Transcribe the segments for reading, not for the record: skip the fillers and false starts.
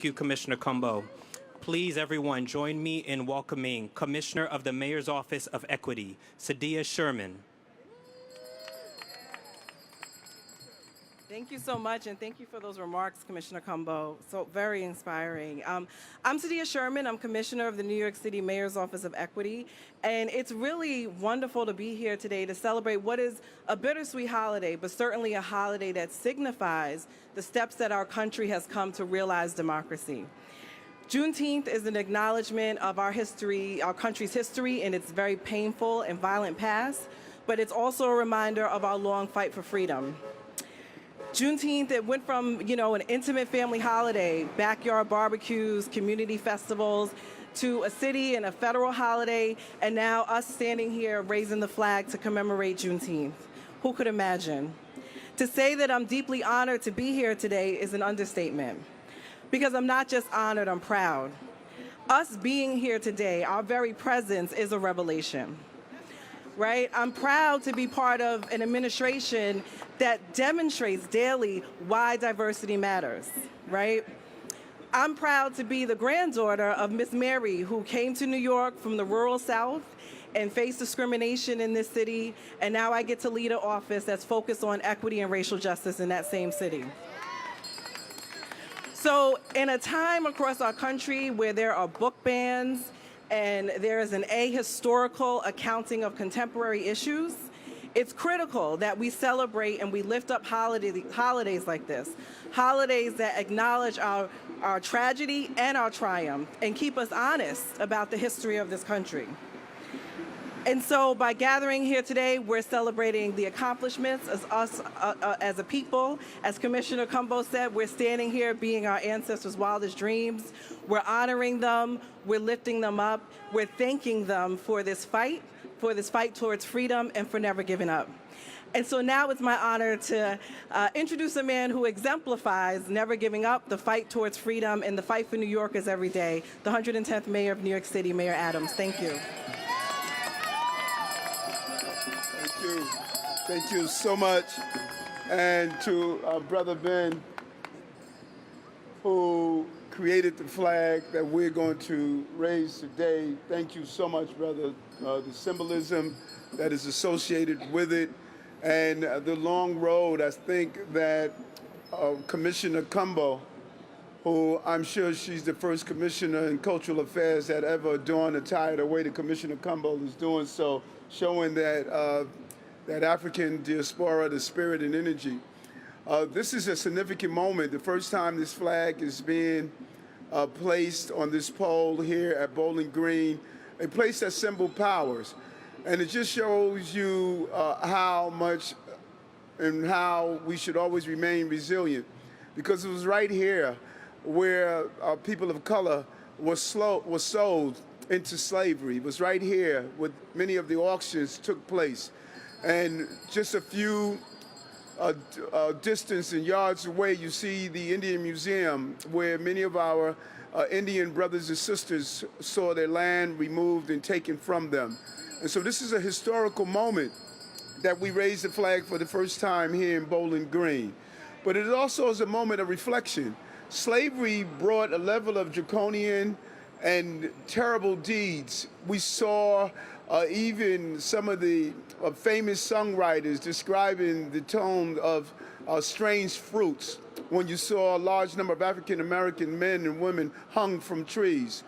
Thank you, Commissioner Cumbo. Please, everyone, join me in welcoming Commissioner of the Mayor's Office of Equity, Sadia Sherman. Thank you so much, and thank you for those remarks, Commissioner Cumbo. So very inspiring. I'm Sadia Sherman. I'm Commissioner of the New York City Mayor's Office of Equity, and it's really wonderful to be here today to celebrate what is a bittersweet holiday, but certainly a holiday that signifies the steps that our country has come to realize democracy. Juneteenth is an acknowledgement of our history, our country's history, and its very painful and violent past, but it's also a reminder of our long fight for freedom. Juneteenth, it went from, an intimate family holiday, backyard barbecues, community festivals, to a city and a federal holiday, and now us standing here raising the flag to commemorate Juneteenth. Who could imagine? To say that I'm deeply honored to be here today is an understatement, because I'm not just honored, I'm proud. Us being here today, our very presence is a revelation. Right? I'm proud to be part of an administration that demonstrates daily why diversity matters, right? I'm proud to be the granddaughter of Miss Mary, who came to New York from the rural South and faced discrimination in this city, and now I get to lead an office that's focused on equity and racial justice in that same city. So in a time across our country where there are book bans, and there is an ahistorical accounting of contemporary issues, it's critical that we celebrate and we lift up holidays like this, holidays that acknowledge our tragedy and our triumph and keep us honest about the history of this country. And so by gathering here today, we're celebrating the accomplishments as us as a people. As Commissioner Cumbo said, we're standing here being our ancestors' wildest dreams. We're honoring them, we're lifting them up, we're thanking them for this fight towards freedom and for never giving up. And so now it's my honor to introduce a man who exemplifies never giving up, the fight towards freedom, and the fight for New Yorkers every day, the 110th Mayor of New York City, Mayor Adams. Thank you. Thank you so much. And to Brother Ben, who created the flag that we're going to raise today. Thank you so much, brother. The symbolism that is associated with it and the long road. I think that Commissioner Cumbo, who I'm sure she's the first commissioner in cultural affairs that ever adorned a tie the way that Commissioner Cumbo is doing so, showing that that African diaspora, the spirit and energy. This is a significant moment. The first time this flag is being placed on this pole here at Bowling Green, a place that symbol powers. And it just shows you how much and how we should always remain resilient. Because it was right here where people of color was sold into slavery. It was right here where many of the auctions took place. And just a few distance and yards away, you see the Indian Museum, where many of our Indian brothers and sisters saw their land removed and taken from them. And so this is a historical moment that we raised the flag for the first time here in Bowling Green. But it also is a moment of reflection. Slavery brought a level of draconian and terrible deeds. We saw even some of the famous songwriters describing the tone of strange fruits when you saw a large number of African-American men and women hung from trees.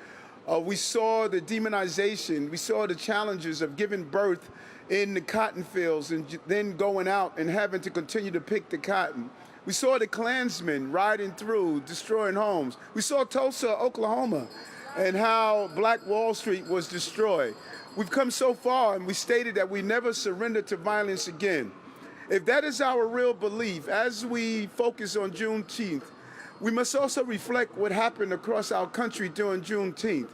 We saw the demonization. We saw the challenges of giving birth in the cotton fields and then going out and having to continue to pick the cotton. We saw the Klansmen riding through, destroying homes. We saw Tulsa, Oklahoma, and how Black Wall Street was destroyed. We've come so far, and we stated that we never surrender to violence again. If that is our real belief, as we focus on Juneteenth, we must also reflect what happened across our country during Juneteenth.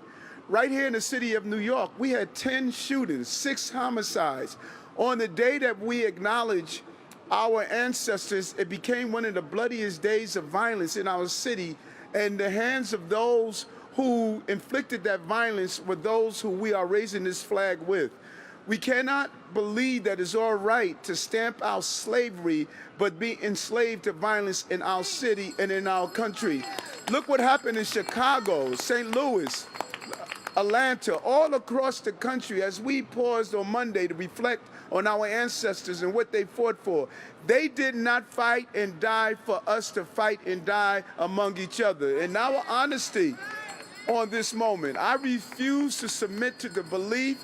Right here in the city of New York, we had 10 shootings, 6 homicides. On the day that we acknowledge our ancestors, it became one of the bloodiest days of violence in our city, and the hands of those who inflicted that violence were those who we are raising this flag with. We cannot believe that it's all right to stamp out slavery, but be enslaved to violence in our city and in our country. Look what happened in Chicago, St. Louis, Atlanta, all across the country as we paused on Monday to reflect on our ancestors and what they fought for. They did not fight and die for us to fight and die among each other. In our honesty on this moment, I refuse to submit to the belief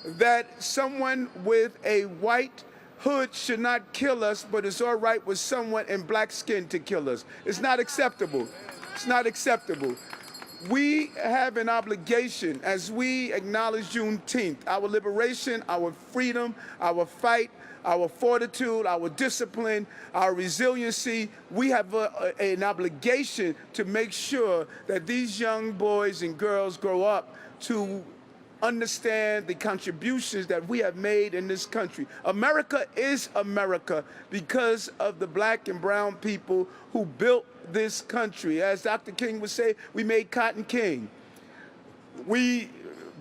that someone with a white hood should not kill us, but it's all right with someone in black skin to kill us. It's not acceptable. It's not acceptable. We have an obligation as we acknowledge Juneteenth, our liberation, our freedom, our fight, our fortitude, our discipline, our resiliency. We have an obligation to make sure that these young boys and girls grow up to understand the contributions that we have made in this country. America is America because of the black and brown people who built this country. As Dr. King would say, we made Cotton King. We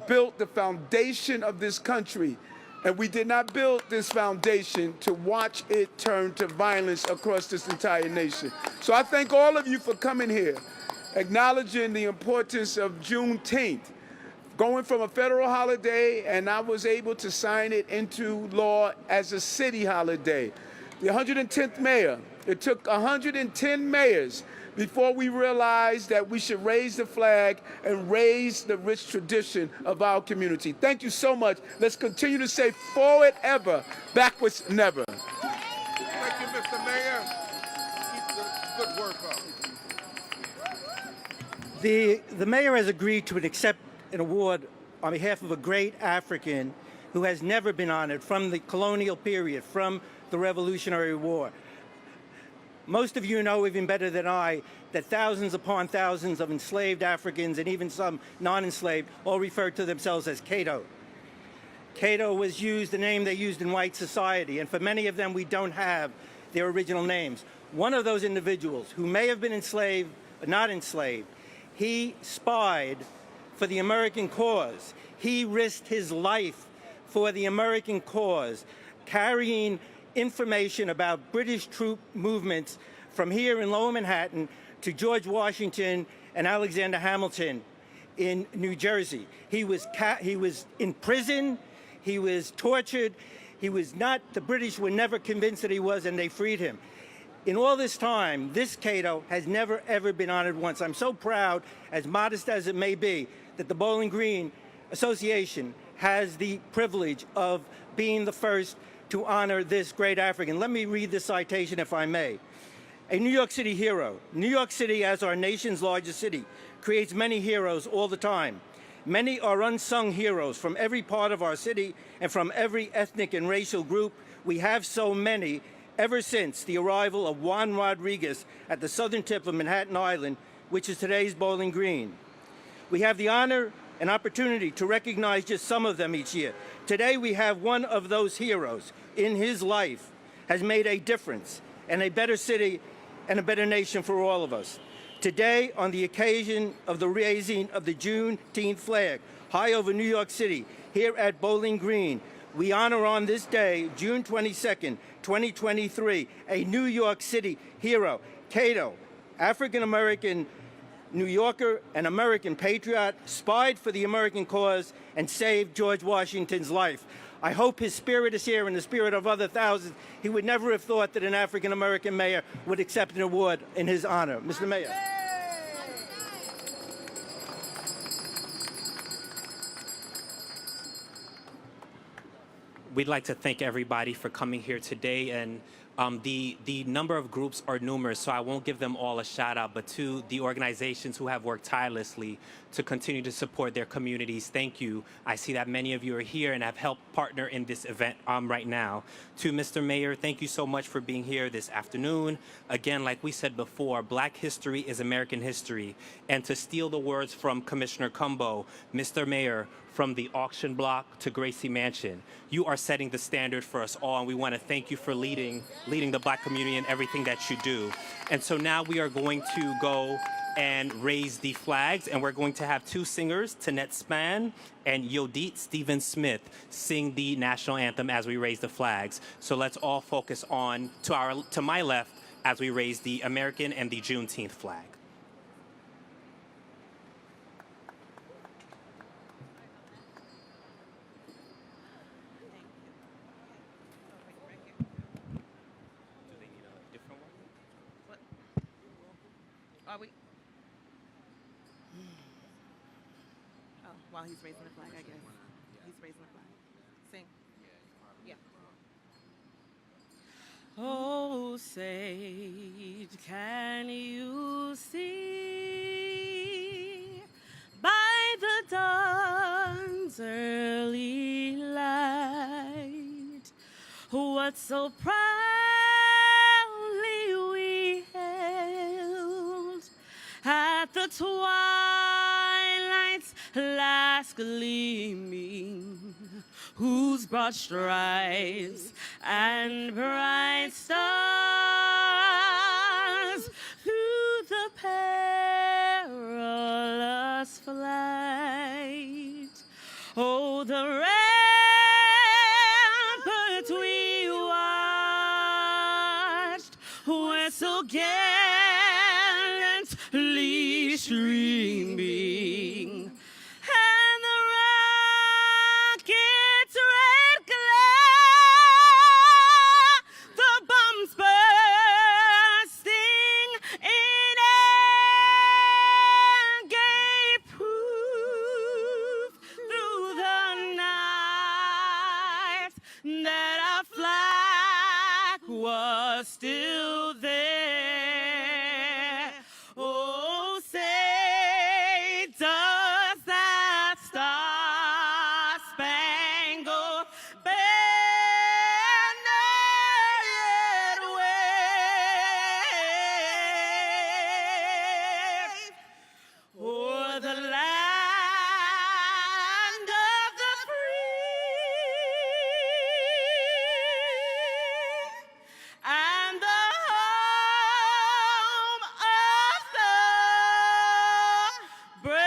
built the foundation of this country, and we did not build this foundation to watch it turn to violence across this entire nation. So I thank all of you for coming here, acknowledging the importance of Juneteenth, going from a federal holiday, and I was able to sign it into law as a city holiday. The 110th mayor, it took 110 mayors before we realized that we should raise the flag and raise the rich tradition of our community. Thank you so much. Let's continue to say forward ever, backwards never. Thank you, Mr. Mayor. Keep the good work up. The mayor has agreed to accept an award on behalf of a great African who has never been honored from the colonial period, from the Revolutionary War. Most of you know even better than I that thousands upon thousands of enslaved Africans and even some non-enslaved all refer to themselves as Cato. Cato was the name they used in white society, and for many of them we don't have their original names. One of those individuals who may have been enslaved, but not enslaved, he spied for the American cause. He risked his life for the American cause, carrying information about British troop movements from here in Lower Manhattan to George Washington and Alexander Hamilton in New Jersey. He was in prison, he was tortured, the British were never convinced that he was, and they freed him. In all this time, this Cato has never ever been honored once. I'm so proud, as modest as it may be, that the Bowling Green Association has the privilege of being the first to honor this great African. Let me read this citation, if I may. A New York City hero. New York City, as our nation's largest city, creates many heroes all the time. Many are unsung heroes from every part of our city and from every ethnic and racial group. We have so many ever since the arrival of Juan Rodriguez at the southern tip of Manhattan Island, which is today's Bowling Green. We have the honor and opportunity to recognize just some of them each year. Today we have one of those heroes in his life has made a difference and a better city and a better nation for all of us. Today, on the occasion of the raising of the Juneteenth flag high over New York City, here at Bowling Green, we honor on this day, June 22nd, 2023, a New York City hero, Cato, African-American New Yorker and American patriot, spied for the American cause and saved George Washington's life. I hope his spirit is here, and the spirit of other thousands. He would never have thought that an African-American mayor would accept an award in his honor. Mr. Mayor. We'd like to thank everybody for coming here today, and the number of groups are numerous, so I won't give them all a shout out, but to the organizations who have worked tirelessly to continue to support their communities, thank you. I see that many of you are here and have helped partner in this event right now. To Mr. Mayor, thank you so much for being here this afternoon. Again, like we said before, Black history is American history. And to steal the words from Commissioner Cumbo, Mr. Mayor, from the auction block to Gracie Mansion, you are setting the standard for us all, and we want to thank you for leading the Black community in everything that you do. And so now we are going to go and raise the flags, and we're going to have two singers, Tanette Span and Yodit Stephen Smith, sing the national anthem as we raise the flags. So let's all focus on to my left as we raise the American and the Juneteenth flag. while he's raising the flag, I guess. He's raising the flag. Sing. Yeah. Oh, sage, can you see by the dawn's early light what so proudly we hailed at the twilight's last gleaming, whose broad stripes and bright stars through the perilous flight, oh, the ramparts we watched were so gallantly streaming, and the rocket's red glare, the bombs bursting in air gave proof through the night that our flag was still there. Oh, say, does that star-spangled banner yet wave o'er the land of the free and the home of the brave?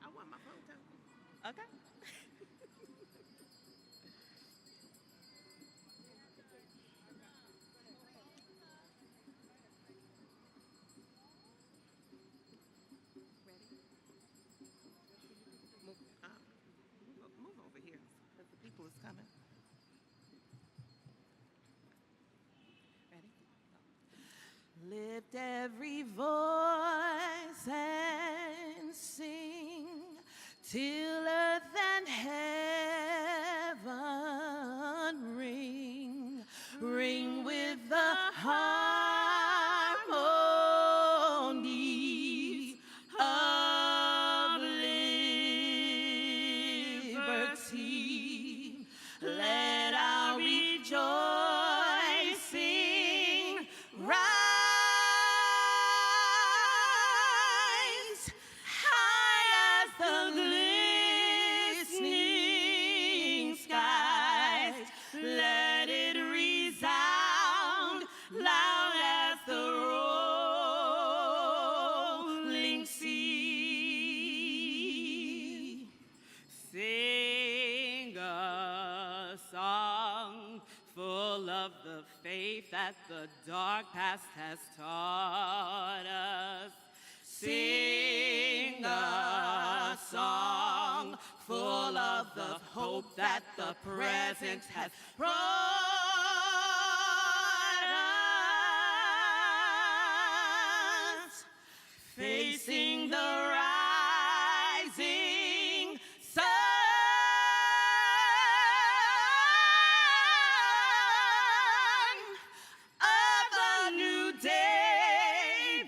I want my photo. Okay. Move over here, because the people is coming. Ready? Lift every voice and sing till earth and heaven ring, ring with the harmony of liberty. Let our rejoicing rise high as the glistening skies. Let it resound loud as the rolling sea. Sing a song full of the faith that the dark past has taught us. Sing a song full of the hope that the present has brought us. Facing the rising sun of a new day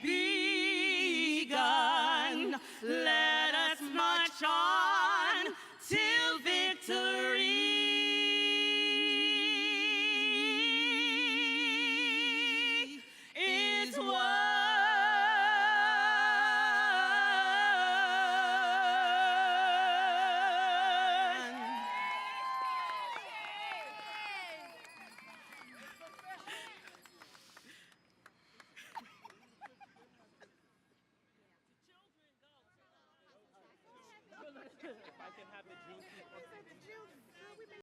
begun. Let us march on till victory